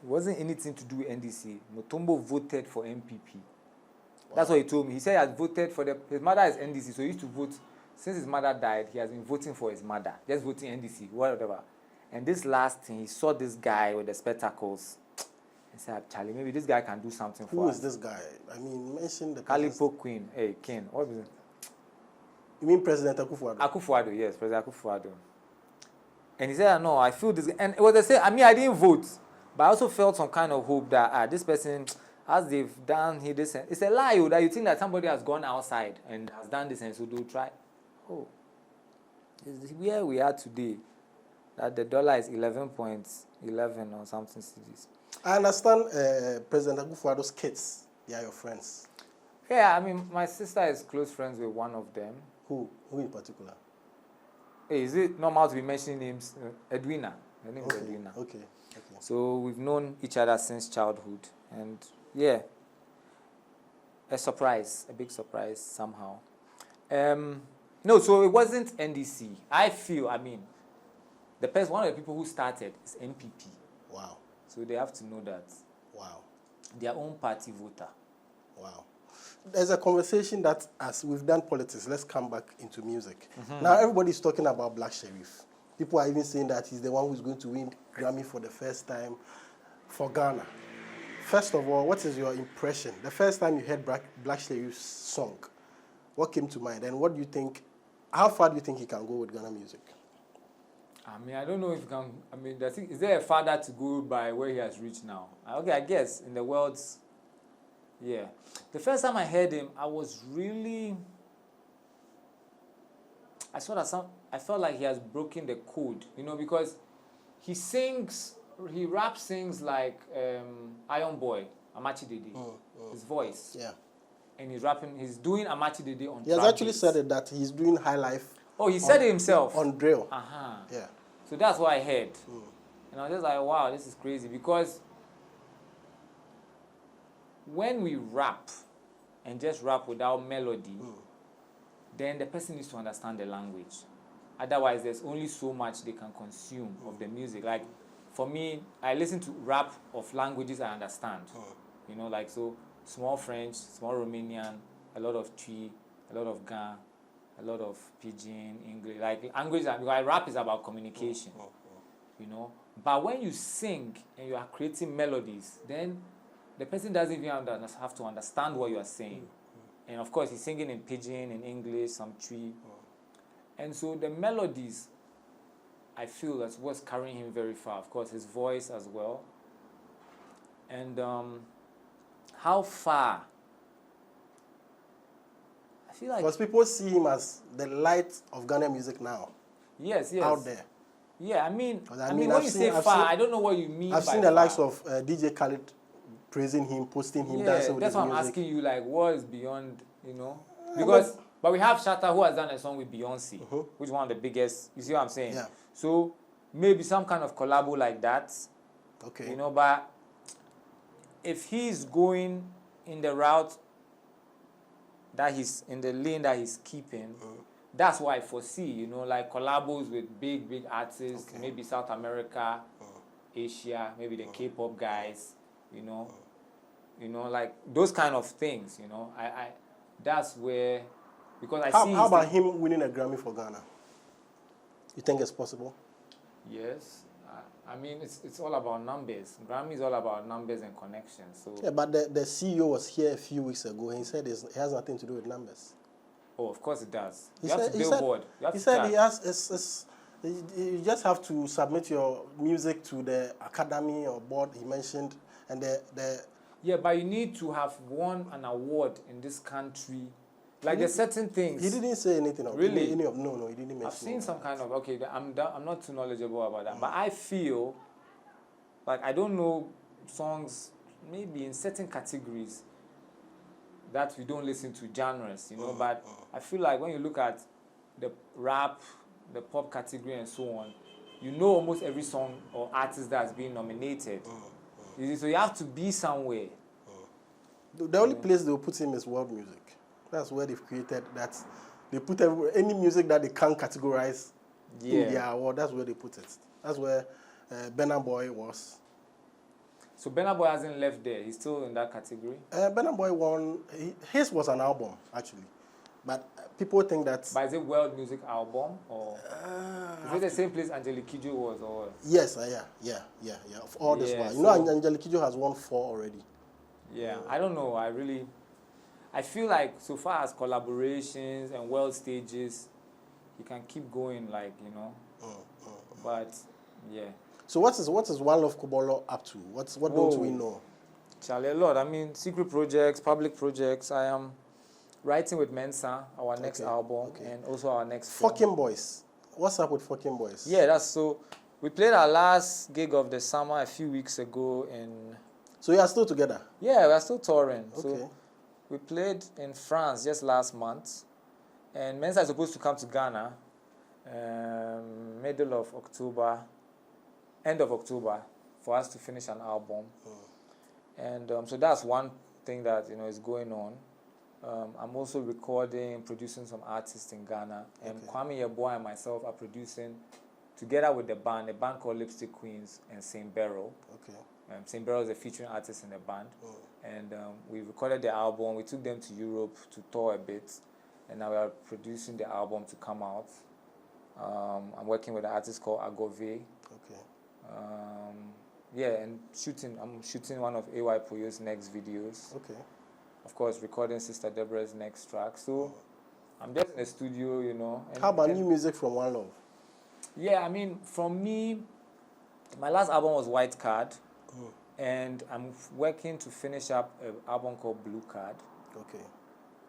Speaker 1: wasn't anything to do with NDC. Mutombo voted for MPP. Wow. That's what he told me. He said he has voted for his mother is NDC, so he used to vote. Since his mother died, he has been voting for his mother. Just voting NDC, whatever. And this last thing, he saw this guy with the spectacles. He said, Charlie, maybe this guy can do something for us.
Speaker 2: Who is this guy? I mean, mention the...
Speaker 1: Calipo Queen. Hey, Ken. What is it?
Speaker 2: You mean President Akufo-Addo?
Speaker 1: Akufo-Addo, yes, President Akufo-Addo. And he said, no, I feel this. And it was the same. I mean, I didn't vote. But I also felt some kind of hope that this person, as they've done here, this, it's a lie that you think that somebody has gone outside and has done this, and so they'll try. Oh, this is where we are today. That the dollar is 11.11 or something cedis.
Speaker 2: I understand President Akufo-Addo's kids. They are your friends.
Speaker 1: Yeah, I mean, my sister is close friends with one of them.
Speaker 2: Who? Who in particular?
Speaker 1: Hey, is it normal to be mentioning names? Edwina. Her name is
Speaker 2: Okay.
Speaker 1: Edwina.
Speaker 2: Okay.
Speaker 1: So we've known each other since childhood. And yeah, a surprise, a big surprise somehow. No, so it wasn't NDC. I feel, I mean, one of the people who started is NPP.
Speaker 2: Wow.
Speaker 1: So they have to know that.
Speaker 2: Wow.
Speaker 1: Their own party voter.
Speaker 2: Wow. There's a conversation that, as we've done politics, let's come back into music. Now everybody's talking about Black Sherif. People are even saying that he's the one who's going to win Grammy for the first time for Ghana. First of all, what is your impression? The first time you heard Black Sherif's song, what came to mind? And what do you think, how far do you think he can go with Ghana music?
Speaker 1: I mean, I don't know if you can, I mean, is there a farther to go by where he has reached now? Okay, I guess in the world's, yeah. The first time I heard him, I was really, I felt like he has broken the code, you know, because he rap sings like Iron Boy, Amachi Dede, his voice.
Speaker 2: Yeah.
Speaker 1: And he's doing Amachi Dede on
Speaker 2: He has actually said it, that he's doing high life.
Speaker 1: Oh, he said it himself?
Speaker 2: On drill.
Speaker 1: Yeah. So that's what I heard. And I was just like, wow, this is crazy. Because when we rap and just rap without melody, then the person needs to understand the language. Otherwise, there's only so much they can consume of the music. Like, for me, I listen to rap of languages I understand. You know, like, so small French, small Romanian, a lot of Twi, a lot of Ga, a lot of Pidgin, English. Like, language, because rap is about communication. You know? But when you sing and you are creating melodies, then the person doesn't even have to understand what you are saying. And of course, he's singing in Pidgin, in English, some Twi. And so the melodies, I feel that's what's carrying him very far. Of course, his voice as well. And how far? I feel like...
Speaker 2: Because people see him as the light of Ghana music now.
Speaker 1: Yes.
Speaker 2: Out there.
Speaker 1: Yeah, I mean when you say far, I don't know what you mean by
Speaker 2: I've seen the likes of DJ Khaled praising him, posting him, dancing with his music.
Speaker 1: That's why I'm asking you, like, what is beyond, you know? Because, but we have Shatta who has done a song with Beyonce, which is one of the biggest, you see what I'm saying?
Speaker 2: Yeah.
Speaker 1: So, maybe some kind of collabo like that.
Speaker 2: Okay.
Speaker 1: You know, but if he's going in the route that he's, in the lane that he's keeping, that's what I foresee, you know, like collabos with big artists, maybe South America, Asia, maybe the K-pop guys, you know, like those kind of things, you know. I that's where, because I see.
Speaker 2: How about him winning a Grammy for Ghana? You think it's possible?
Speaker 1: Yes, I mean it's all about numbers. Grammy is all about numbers and connections. So
Speaker 2: yeah, but the CEO was here a few weeks ago. And he said it has nothing to do with numbers.
Speaker 1: Oh, of course it does.
Speaker 2: He
Speaker 1: You have to billboard.
Speaker 2: He said he has. You just have to submit your music to the academy or board he mentioned, and the.
Speaker 1: Yeah, but you need to have won an award in this country. Like there's certain things.
Speaker 2: He didn't say anything of
Speaker 1: really.
Speaker 2: No, he didn't mention.
Speaker 1: I've seen some kind of I'm not too knowledgeable about that, but I feel like I don't know songs maybe in certain categories that we don't listen to genres, you know. But I feel like when you look at the rap, the pop category, and so on, you know almost every song or artist that's being nominated. You see, so you have to be somewhere.
Speaker 2: The only place they'll put him is world music. That's where they've created that. They put any music that they can't categorize in their award. That's where they put it. That's where Burna Boy was.
Speaker 1: So Burna Boy hasn't left there. He's still in that category.
Speaker 2: Burna Boy won. His was an album actually, but people think that.
Speaker 1: But is it world music album or is it the same place Angelique Kidjo was or?
Speaker 2: Yes, yeah. Of all this one, you know, Angelique Kidjo has won 4 already.
Speaker 1: Yeah, I don't know. I feel like so far as collaborations and world stages, you can keep going, like, you know. But yeah.
Speaker 2: So what is Wanlov Kubolor up to? What don't we know?
Speaker 1: Charlie, a lot. I mean, secret projects, public projects. I am writing with Mensa, our next album, and also our next film.
Speaker 2: Fucking Boys. What's up with Fucking Boys?
Speaker 1: Yeah, that's so. We played our last gig of the summer a few weeks ago in.
Speaker 2: So you are still together?
Speaker 1: Yeah, we are still touring.
Speaker 2: Okay.
Speaker 1: So we played in France just last month, and Mensa is supposed to come to Ghana, middle of October, end of October, for us to finish an album. And so that's one thing that is going on. I'm also recording, producing some artists in Ghana, and Kwame Yeboah and myself are producing together with a band called Lipstick Queens and Saint Beryl.
Speaker 2: Okay.
Speaker 1: Saint Beryl is a featuring artist in the band, and we recorded the album. We took them to Europe to tour a bit, and now we are producing the album to come out. I'm working with an artist called Agove.
Speaker 2: Okay.
Speaker 1: Yeah, and I'm shooting one of AY Puyo's next videos.
Speaker 2: Okay.
Speaker 1: Of course, recording Sister Deborah's next track. So I'm just in the studio, And,
Speaker 2: how about new music from Wanlov?
Speaker 1: Yeah, I mean, from me, my last album was White Card, and I'm working to finish up an album called Blue Card.
Speaker 2: Okay.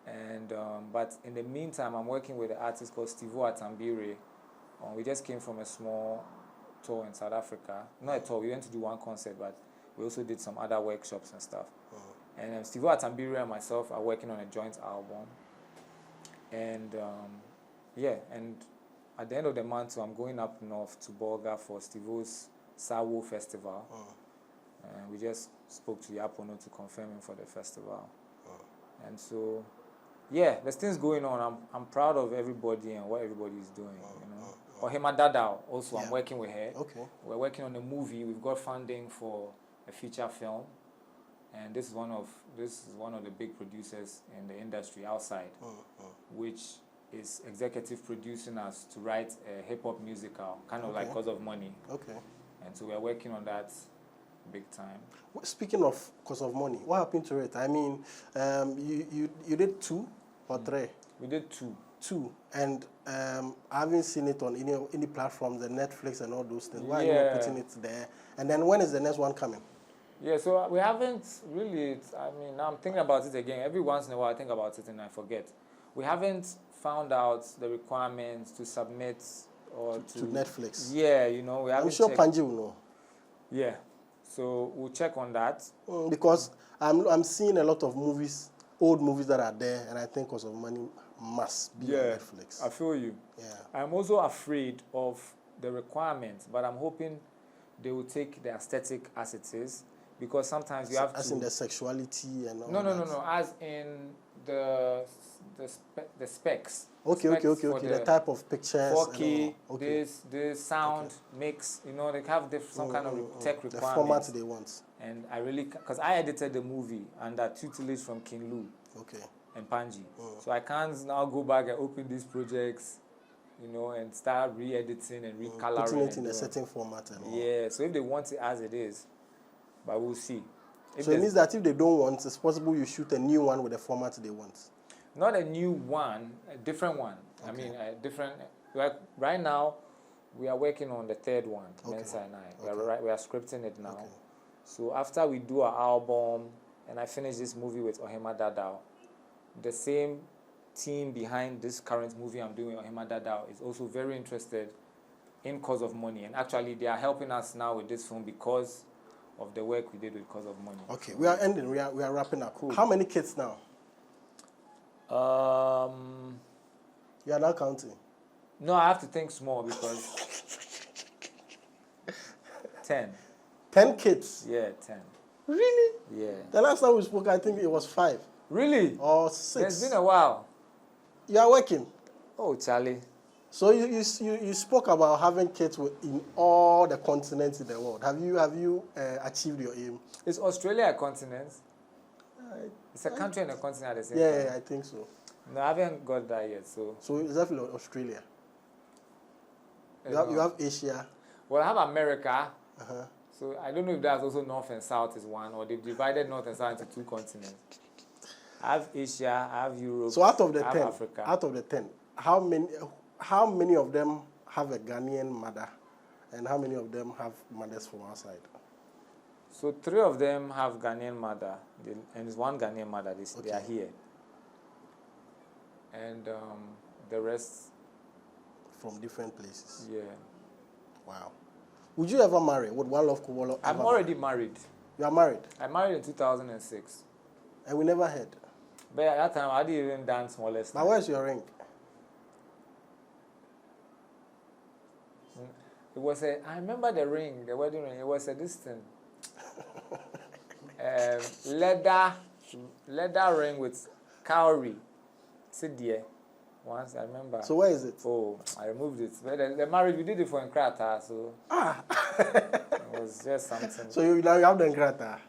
Speaker 1: And but in the meantime, I'm working with an artist called Akufo-Addo. We just came from a small tour in South Africa. Not a tour, we went to do one concert, but we also did some other workshops and stuff. And Akufo-Addo and myself are working on a joint album. And yeah, and at the end of the month, so I'm going up north to Bolga for Stivo's Sawo Festival. And we just spoke to Yapono to confirm him for the festival. And so, yeah, there's things going on. I'm proud of everybody and what everybody is doing, Ohima Dadao, also, I'm working with her.
Speaker 2: Okay.
Speaker 1: We're working on a movie. We've got funding for a feature film. And this is one of the big producers in the industry outside, which is executive producing us to write a hip-hop musical, kind of like Cause of Money. Okay. And so we're working on that big time.
Speaker 2: Speaking of Cause of Money, what happened to it? I mean, you did 2 or 3?
Speaker 1: We did 2.
Speaker 2: 2, and I haven't seen it on any platforms, the Netflix and all those things. Why are you not putting it there? And then when is the next one coming?
Speaker 1: Yeah, so we haven't really, I mean, now I'm thinking about it again. Every once in a while I think about it and I forget. We haven't found out the requirements to submit or to
Speaker 2: Netflix.
Speaker 1: Yeah, we haven't.
Speaker 2: I'm sure Panji will know.
Speaker 1: Yeah, so we'll check on that.
Speaker 2: Because I'm seeing a lot of movies, old movies that are there, and I think Cause of Money must be on Netflix.
Speaker 1: I feel you.
Speaker 2: Yeah.
Speaker 1: I'm also afraid of the requirements, but I'm hoping they will take the aesthetic as it is, because sometimes you have
Speaker 2: as
Speaker 1: to...
Speaker 2: in the sexuality and all
Speaker 1: No, as in the specs.
Speaker 2: Okay. The type of pictures.
Speaker 1: 4K, this sound mix, they have some kind of tech requirements.
Speaker 2: The format they want.
Speaker 1: And I really, because I edited the movie under tutelage from King Lu.
Speaker 2: Okay.
Speaker 1: And Panji. So I can't now go back and open these projects, and start re-editing and recoloring.
Speaker 2: Putting it in a certain format and all.
Speaker 1: Yeah, so if they want it as it is, but we'll see.
Speaker 2: So it means that if they don't want, it's possible you shoot a new one with the format they want.
Speaker 1: Not a new one, a different one. Okay. I mean, a different. Like right now, we are working on the 3rd one, Mensa and I. We are scripting it now. Okay. So after we do our album, and I finish this movie with Ohima Dadao, the same team behind this current movie I'm doing, Ohima Dadao, is also very interested in Cause of Money. And actually, they are helping us now with this film because of the work we did with Cause of Money. Okay, we are ending. We are wrapping up. Cool. How many kids now? You are not counting? No, I have to think small because 10. 10 kids? Yeah, 10. Really? Yeah. The last time we spoke, I think it was 5. Really? Or 6. It's been a while. You are working? Oh, Charlie. So you spoke about having kids in all the continents in the world. Have you achieved your aim? Is Australia a continent? It's a country and a continent at the same time. Yeah, I think so. No, I haven't got that yet. So it's definitely Australia. You have Asia. Well, I have America. So I don't know if that's also North and South is one, or they've divided North and South into 2 continents. I have Asia, I have Europe. So out of the 10, Africa. Out of the 10, how many of them have a Ghanaian mother
Speaker 2: And how many of them have mothers from outside?
Speaker 1: So 3 of them have Ghanaian mother, and it's 1 Ghanaian mother. They are here. And the rest
Speaker 2: from different places.
Speaker 1: Yeah.
Speaker 2: Wow. Would you ever marry? Would Wanlov Kubolor
Speaker 1: I'm already married.
Speaker 2: You are married?
Speaker 1: I married in 2006.
Speaker 2: And we never heard.
Speaker 1: But at that time, I didn't even dance molest.
Speaker 2: Now, where's your ring?
Speaker 1: It was I remember the ring, the wedding ring. It was a distant leather ring with cowrie. Sit there. Once I remember.
Speaker 2: So where is it?
Speaker 1: Oh, I removed it. But the marriage we did it for Nkrata, so it was just something.
Speaker 2: So now you have the Nkrata?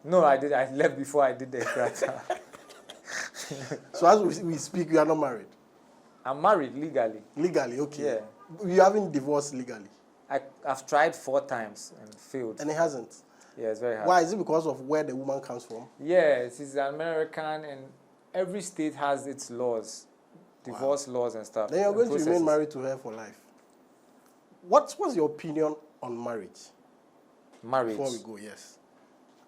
Speaker 1: No, I did. I left before I did the Nkrata.
Speaker 2: So as we speak, you are not married?
Speaker 1: I'm married legally.
Speaker 2: Legally, okay.
Speaker 1: Yeah.
Speaker 2: You haven't divorced legally?
Speaker 1: I've tried 4 times and failed.
Speaker 2: And it hasn't?
Speaker 1: Yeah, it's very hard.
Speaker 2: Why? Is it because of where the woman comes from?
Speaker 1: Yes, she's American, and every state has its laws, divorce laws and stuff.
Speaker 2: Then you're going to remain married to her for life. What's your opinion on marriage?
Speaker 1: Marriage?
Speaker 2: Before we go, yes.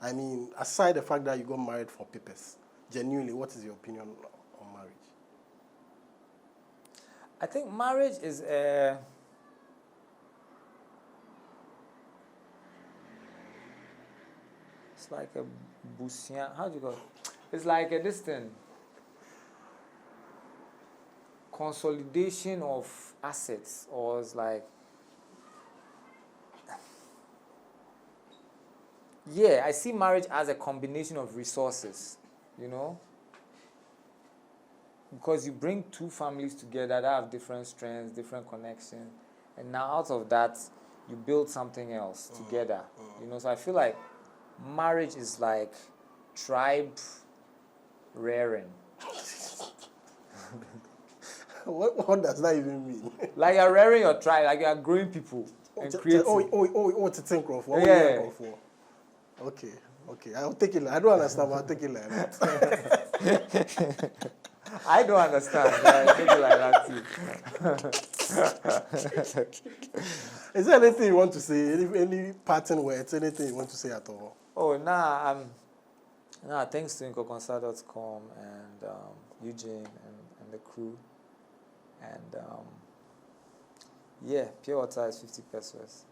Speaker 2: I mean, aside the fact that you got married for papers, genuinely, what is your opinion on marriage?
Speaker 1: I think marriage is it's like a busian. How do you call it? It's like a distant consolidation of assets, or it's like, yeah, I see marriage as a combination of resources, you know, because you bring 2 families together that have different strengths, different connections, and now out of that you build something else together, you know. So I feel like marriage is like tribe rearing.
Speaker 2: What does that even mean?
Speaker 1: Like you're rearing your tribe, like you're growing people and creating.
Speaker 2: To think of.
Speaker 1: Yeah.
Speaker 2: Okay. I'll take it. I don't understand, but I'll take it like that.
Speaker 1: I don't understand. But I take it like that too.
Speaker 2: Is there anything you want to say? Any parting words? Anything you want to say at all?
Speaker 1: Oh, thanks to Nkonkonsa.com and Eugene and the crew. And yeah, pure water is 50 pesos.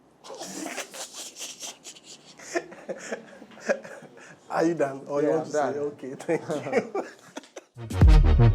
Speaker 2: Are you done? Or
Speaker 1: Yeah,
Speaker 2: you want
Speaker 1: I'm
Speaker 2: to
Speaker 1: done.
Speaker 2: say, okay, thank you.